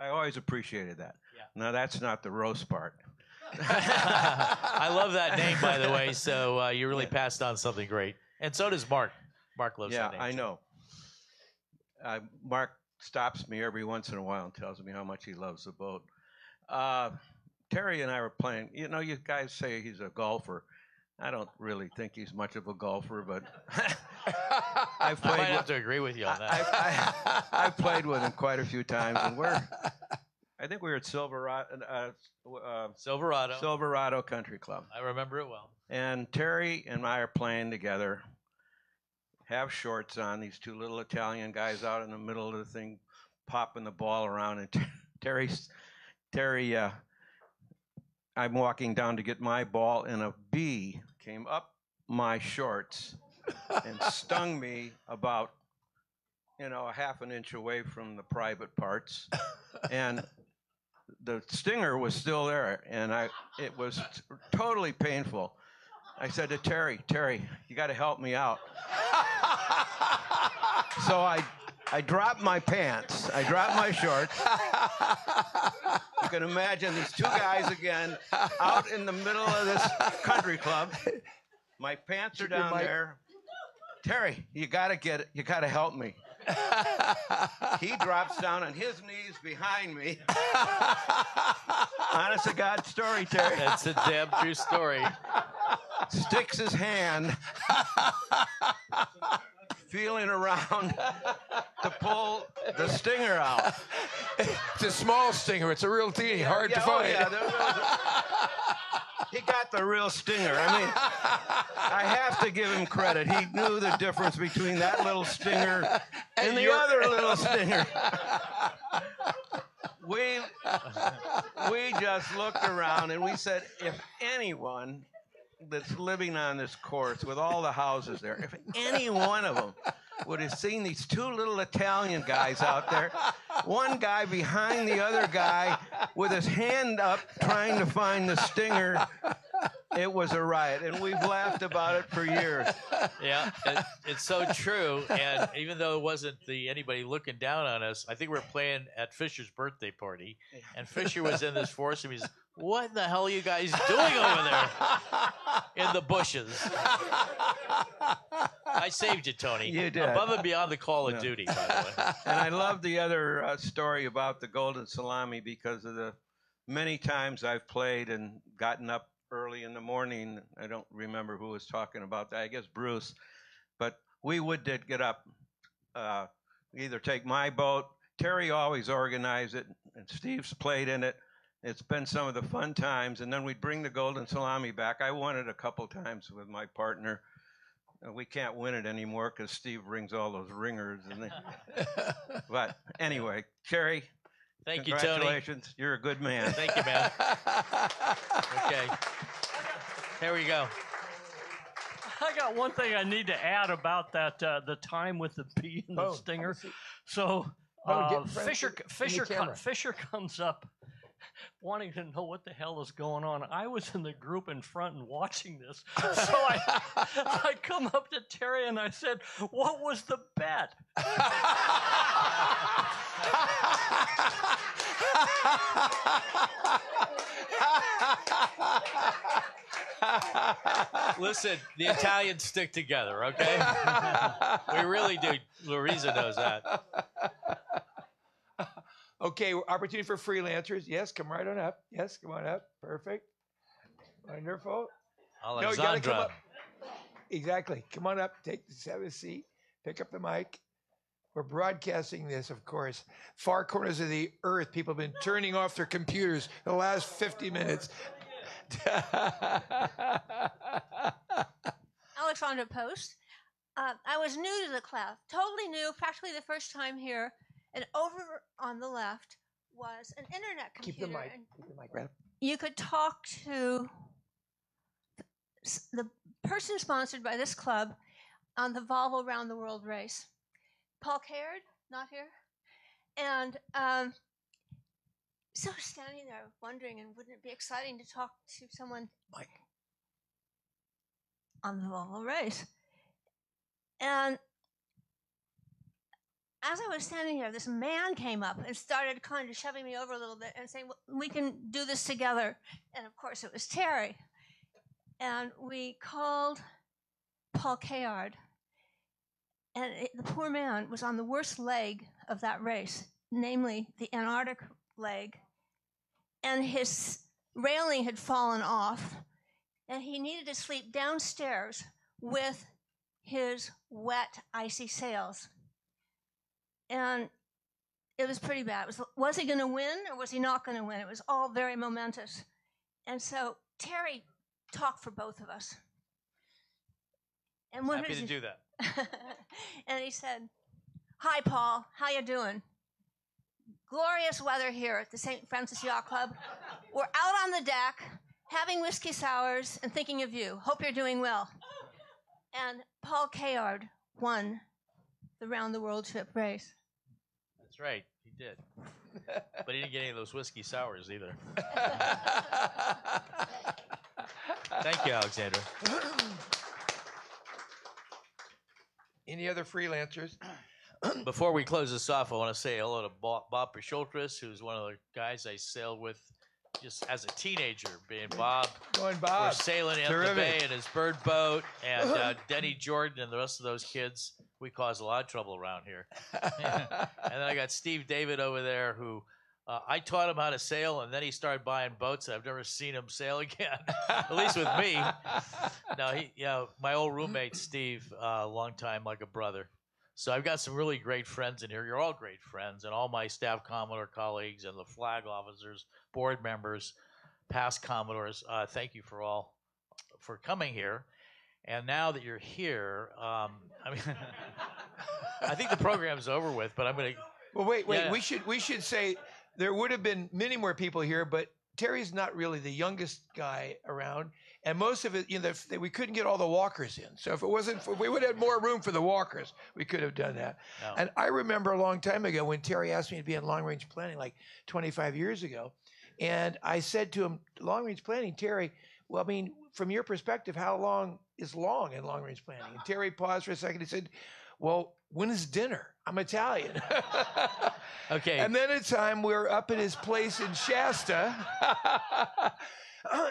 always appreciated that. Yeah. Now, that's not the roast part. I love that name, by the way, so you really passed on something great. And so does Mark. Mark loves that name. Yeah, I know. Mark stops me every once in a while and tells me how much he loves the boat. Terry and I were playing. You know, you guys say he's a golfer. I don't really think he's much of a golfer, but I might have to agree with you on that. I've played with him quite a few times, and I think we were at Silverado Country Club. I remember it well. And Terry and I are playing together, have shorts on, these two little Italian guys out in the middle of the thing, popping the ball around, and Terry, I'm walking down to get my ball, and a bee came up my shorts and stung me about, a half an inch away from the private parts. And the stinger was still there, and it was totally painful. I said to Terry, you got to help me out. So I dropped my pants. I dropped my shorts. You can imagine these two guys again out in the middle of this country club. My pants are down there. Terry, you got to get it. You got to help me. He drops down on his knees behind me. Honest to God story, Terry. That's a damn true story. sticks his hand feeling around to pull the stinger out. It's a small stinger. It's a real teeny, hard to find. He got the real stinger. I mean, I have to give him credit. He knew the difference between that little stinger and the other little stinger. We just looked around and we said, if anyone that's living on this course with all the houses there, if any one of them would have seen these two little Italian guys out there, one guy behind the other guy with his hand up trying to find the stinger, it was a riot. And we've laughed about it for years. Yeah, it's so true. And even though it wasn't anybody looking down on us, I think we were playing at Fisher's birthday party, and Fisher was in this foursome. He's, what the hell are you guys doing over there in the bushes? I saved you, Tony. You did. Above and beyond the call of duty, by the way. And I love the other story about the golden salami because of the many times I've played and gotten up early in the morning. I don't remember who was talking about that. I guess Bruce. But we did get up, either take my boat. Terry always organized it, and Steve's played in it. It's been some of the fun times. And then we'd bring the golden salami back. I won it a couple times with my partner. We can't win it anymore because Steve brings all those ringers. But anyway, Terry, thank you, Tony. Congratulations. You're a good man. Thank you, man. Okay. Here we go. I got one thing I need to add about that the time with the bee and the stinger. So Fisher comes up wanting to know what the hell is going on. I was in the group in front and watching this. So I come up to Terry and I said, what was the bet? Listen, the Italians stick together, okay? We really do. Louisa knows that. Okay, opportunity for freelancers. Yes, come right on up. Yes, come on up. Perfect. Wonderful. Alexandra. No, you gotta come up. Exactly. Come on up. Have a seat. Pick up the mic. We're broadcasting this, of course. Far corners of the earth. People have been turning off their computers the last 50 minutes. Alexandra Post. I was new to the class, totally new, practically the first time here. And over on the left was an internet computer. Keep the mic right up. You could talk to the person sponsored by this club on the Volvo Around the World race. Paul Caird, not here. And so I was standing there wondering, and wouldn't it be exciting to talk to someone on the Volvo race? And as I was standing here, this man came up and started kind of shoving me over a little bit and saying, well, we can do this together. And of course, it was Terry. And we called Paul Caird. And the poor man was on the worst leg of that race, namely the Antarctic leg. And his railing had fallen off. And he needed to sleep downstairs with his wet, icy sails. And it was pretty bad. Was he going to win or was he not going to win? It was all very momentous. And so Terry talked for both of us. And Happy to do that. And he said, hi, Paul. How you doing? Glorious weather here at the St. Francis Yacht Club. We're out on the deck having whiskey sours and thinking of you. Hope you're doing well. And Paul Caird won the round the world trip race. That's right, he did. But he didn't get any of those whiskey sours either. Thank you, Alexandra. Any other freelancers? Before we close this off, I want to say hello to Bob Pashultris, who's one of the guys I sailed with just as a teenager, being Bob. Going Bob. We're sailing in the bay in his bird boat, and Denny Jordan and the rest of those kids. We cause a lot of trouble around here. And then I got Steve David over there, who I taught him how to sail, and then he started buying boats. I've never seen him sail again, at least with me. No, my old roommate, Steve, long time like a brother. So I've got some really great friends in here. You're all great friends, and all my staff Commodore colleagues and the flag officers, board members, past Commodores. Thank you for coming here. And now that you're here, I mean, I think the program's over with, but I'm going to. Well, wait. Yeah. We should say there would have been many more people here, but Terry's not really the youngest guy around, and most of it, we couldn't get all the walkers in. So if we would have had more room for the walkers, we could have done that. No. And I remember a long time ago when Terry asked me to be in long-range planning, like 25 years ago, and I said to him, long-range planning, Terry, well, I mean, from your perspective, how long is long in long-range planning? And Terry paused for a second. He said, well, when is dinner? I'm Italian. Okay. And then at time we're up at his place in Shasta.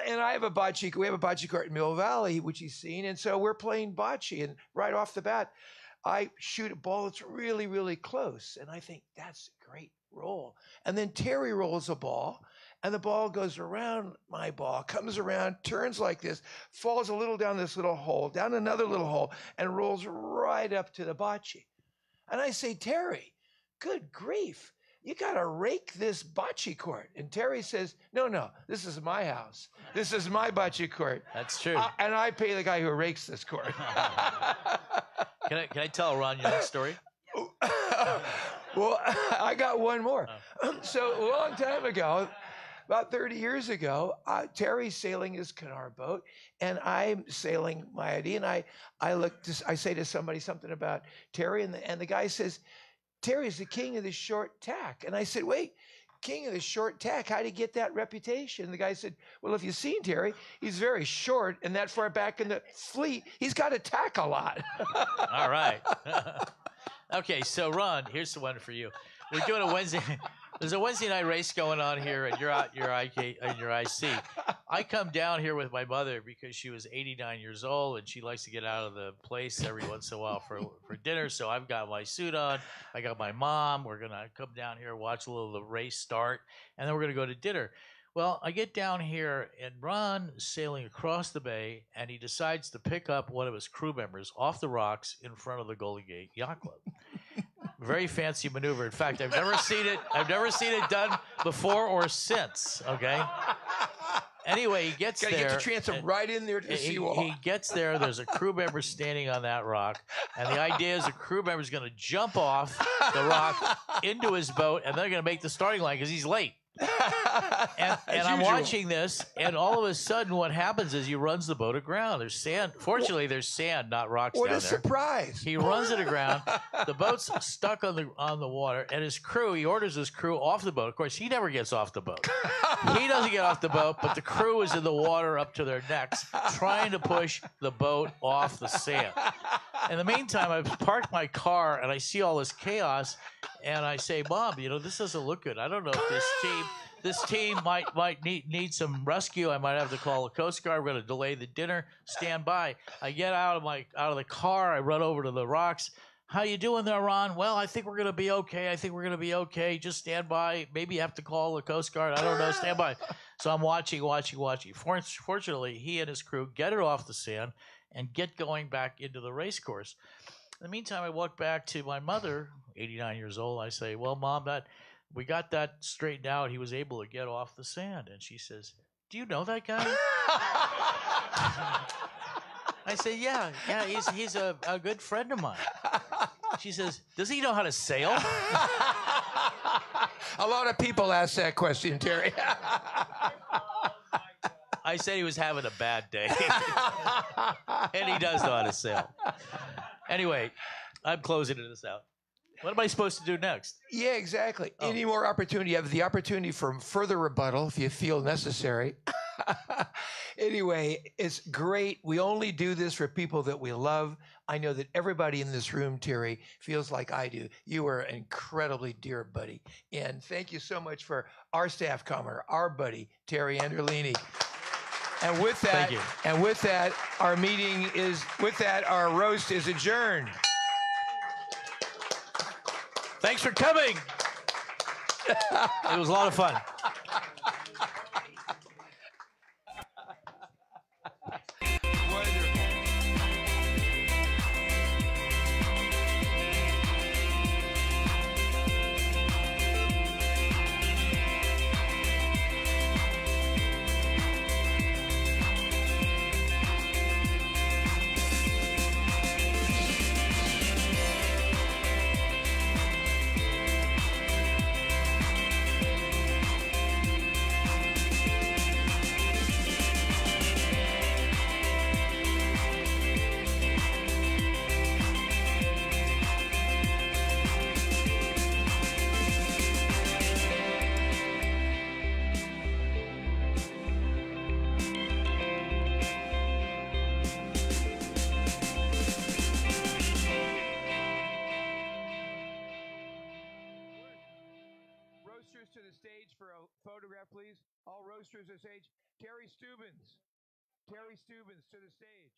And I have a bocce. We have a bocce court in Mill Valley, which he's seen. And so we're playing bocce. And right off the bat, I shoot a ball that's really, really close. And I think that's a great roll. And then Terry rolls a ball. And the ball goes around my ball, comes around, turns like this, falls a little down this little hole, down another little hole, and rolls right up to the bocce. And I say, Terry, good grief, you got to rake this bocce court. And Terry says, no, this is my house. This is my bocce court. That's true. And I pay the guy who rakes this court. Can I tell Ron your next story? Well, I got one more. So a long time ago, about 30 years ago, Terry's sailing his Knarr boat, and I'm sailing my ID. And I say to somebody something about Terry, and the guy says, Terry's the king of the short tack. And I said, wait, king of the short tack, how did he get that reputation? And the guy said, well, if you've seen Terry, he's very short, and that far back in the fleet, he's got to tack a lot. All right. Okay, so Ron, here's the one for you. We're doing a Wednesday. There's a Wednesday night race going on here, and you're out your IK and your IC. I come down here with my mother because she was 89 years old, and she likes to get out of the place every once in a while for dinner. So I've got my suit on. I got my mom. We're gonna come down here, watch a little of the race start, and then we're gonna go to dinner. Well, I get down here, and Ron is sailing across the bay, and he decides to pick up one of his crew members off the rocks in front of the Golden Gate Yacht Club. Very fancy maneuver. In fact, I've never seen it done before or since. Okay. Anyway, he gets there. Gotta get the transom right in there to the seawall. He gets there. There's a crew member standing on that rock, and the idea is the crew member is going to jump off the rock into his boat, and they're going to make the starting line because he's late. And I'm watching this, and all of a sudden, what happens is he runs the boat aground. There's sand. Fortunately, there's sand, not rocks down there. What a surprise! He runs it aground. The boat's stuck on the water, and his crew. He orders his crew off the boat. Of course, he never gets off the boat. He doesn't get off the boat, but the crew is in the water up to their necks, trying to push the boat off the sand. In the meantime, I've parked my car, and I see all this chaos, and I say, Mom, this doesn't look good. I don't know if this team might need some rescue. I might have to call the Coast Guard. We're going to delay the dinner. Stand by. I get out of the car. I run over to the rocks. How you doing there, Ron? Well, I think we're going to be okay. Just stand by. Maybe you have to call the Coast Guard. I don't know. Stand by. So I'm watching. Fortunately, he and his crew get it off the sand and get going back into the race course. In the meantime, I walk back to my mother, 89 years old. I say, well, Mom, we got that straightened out. He was able to get off the sand. And she says, do you know that guy? I say, yeah, he's a good friend of mine. She says, does he know how to sail? A lot of people ask that question, Terry. I said he was having a bad day. And he does know how to sail. Anyway, I'm closing this out. What am I supposed to do next? Yeah, exactly. Oh. Any more opportunity? You have the opportunity for further rebuttal if you feel necessary. Anyway, it's great. We only do this for people that we love. I know that everybody in this room, Terry, feels like I do. You are an incredibly dear buddy. And thank you so much for our staff Commodore, our buddy, Terry Anderlini. And with that, our roast is adjourned. Thanks for coming. It was a lot of fun. Roasters to the stage for a photograph, please. All roasters to the stage. Terry Steubens. Terry Steubens to the stage.